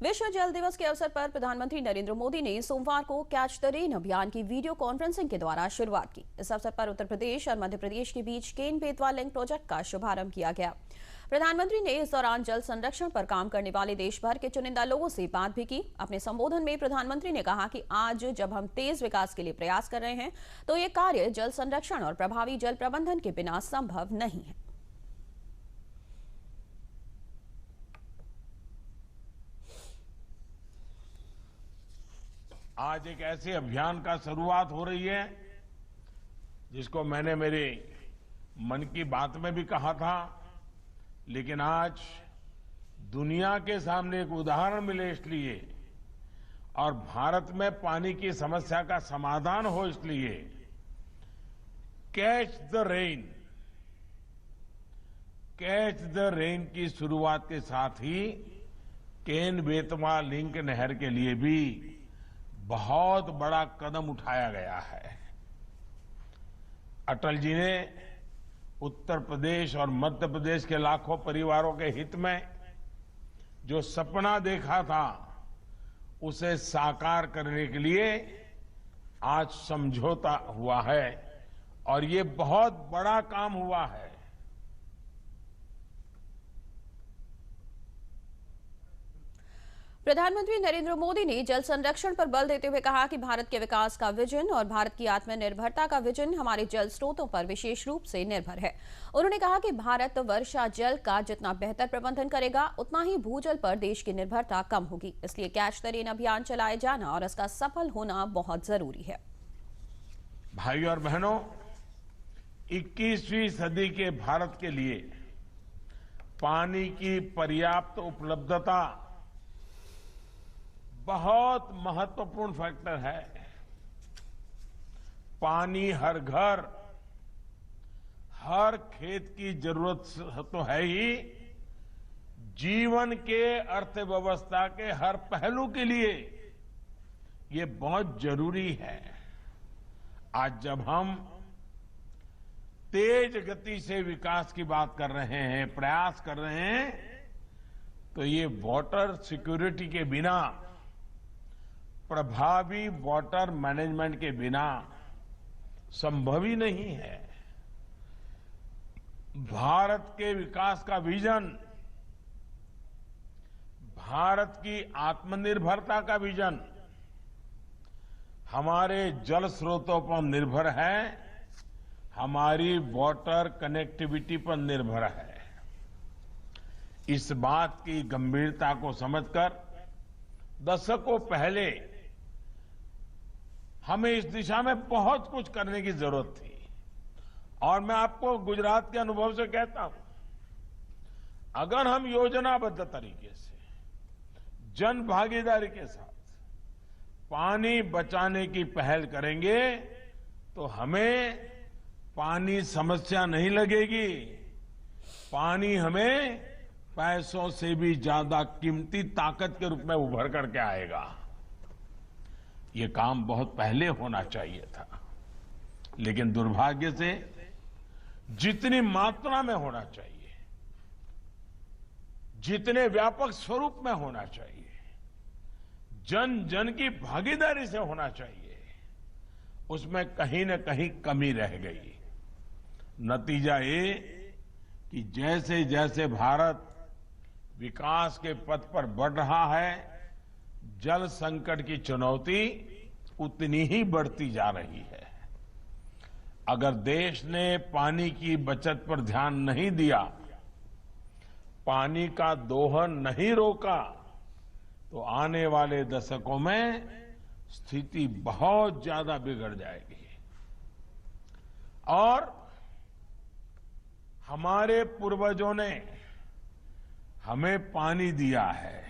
विश्व जल दिवस के अवसर पर प्रधानमंत्री नरेंद्र मोदी ने सोमवार को कैच द रेन अभियान की वीडियो कॉन्फ्रेंसिंग के द्वारा शुरुआत की। इस अवसर पर उत्तर प्रदेश और मध्य प्रदेश के बीच केन बेतवा लिंक प्रोजेक्ट का शुभारंभ किया गया। प्रधानमंत्री ने इस दौरान जल संरक्षण पर काम करने वाले देश भर के चुनिंदा लोगों से बात भी की। अपने संबोधन में प्रधानमंत्री ने कहा कि आज जब हम तेज विकास के लिए प्रयास कर रहे हैं तो ये कार्य जल संरक्षण और प्रभावी जल प्रबंधन के बिना संभव नहीं है। आज एक ऐसे अभियान का शुरुआत हो रही है जिसको मैंने मेरे मन की बात में भी कहा था, लेकिन आज दुनिया के सामने एक उदाहरण मिले इसलिए और भारत में पानी की समस्या का समाधान हो इसलिए कैच द रेन की शुरुआत के साथ ही केन बेतवा लिंक नहर के लिए भी बहुत बड़ा कदम उठाया गया है। अटल जी ने उत्तर प्रदेश और मध्य प्रदेश के लाखों परिवारों के हित में जो सपना देखा था उसे साकार करने के लिए आज समझौता हुआ है और ये बहुत बड़ा काम हुआ है। प्रधानमंत्री नरेंद्र मोदी ने जल संरक्षण पर बल देते हुए कहा कि भारत के विकास का विजन और भारत की आत्मनिर्भरता का विजन हमारे जल स्रोतों पर विशेष रूप से निर्भर है। उन्होंने कहा कि भारत वर्षा जल का जितना बेहतर प्रबंधन करेगा उतना ही भूजल पर देश की निर्भरता कम होगी। इसलिए कैच द रेन अभियान चलाए जाना और इसका सफल होना बहुत जरूरी है। भाइयों और बहनों, 21वीं सदी के भारत के लिए पानी की पर्याप्त उपलब्धता बहुत महत्वपूर्ण फैक्टर है। पानी हर घर, हर खेत की जरूरत तो है ही, जीवन के अर्थव्यवस्था के हर पहलू के लिए ये बहुत जरूरी है। आज जब हम तेज गति से विकास की बात कर रहे हैं, प्रयास कर रहे हैं, तो ये वाटर सिक्योरिटी के बिना, प्रभावी वाटर मैनेजमेंट के बिना संभव ही नहीं है। भारत के विकास का विजन, भारत की आत्मनिर्भरता का विजन हमारे जल स्रोतों पर निर्भर है, हमारी वाटर कनेक्टिविटी पर निर्भर है। इस बात की गंभीरता को समझकर दशकों पहले हमें इस दिशा में बहुत कुछ करने की जरूरत थी और मैं आपको गुजरात के अनुभव से कहता हूं, अगर हम योजनाबद्ध तरीके से जन भागीदारी के साथ पानी बचाने की पहल करेंगे तो हमें पानी समस्या नहीं लगेगी। पानी हमें पैसों से भी ज्यादा कीमती ताकत के रूप में उभर करके आएगा। ये काम बहुत पहले होना चाहिए था, लेकिन दुर्भाग्य से जितनी मात्रा में होना चाहिए, जितने व्यापक स्वरूप में होना चाहिए, जन जन की भागीदारी से होना चाहिए, उसमें कहीं न कहीं कमी रह गई। नतीजा ये कि जैसे जैसे भारत विकास के पथ पर बढ़ रहा है, जल संकट की चुनौती उतनी ही बढ़ती जा रही है। अगर देश ने पानी की बचत पर ध्यान नहीं दिया, पानी का दोहन नहीं रोका, तो आने वाले दशकों में स्थिति बहुत ज्यादा बिगड़ जाएगी। और हमारे पूर्वजों ने हमें पानी दिया है,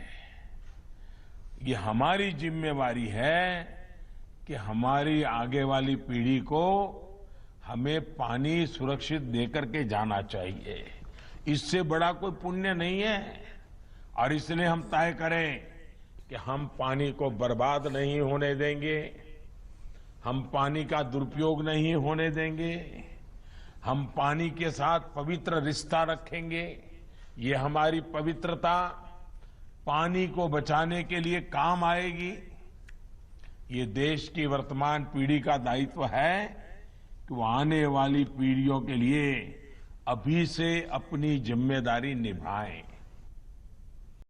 ये हमारी जिम्मेवारी है कि हमारी आगे वाली पीढ़ी को हमें पानी सुरक्षित देकर के जाना चाहिए। इससे बड़ा कोई पुण्य नहीं है और इसलिए हम तय करें कि हम पानी को बर्बाद नहीं होने देंगे, हम पानी का दुरुपयोग नहीं होने देंगे, हम पानी के साथ पवित्र रिश्ता रखेंगे। ये हमारी पवित्रता पानी को बचाने के लिए काम आएगी। ये देश की वर्तमान पीढ़ी का दायित्व है कि वो आने वाली पीढ़ियों के लिए अभी से अपनी जिम्मेदारी निभाएं।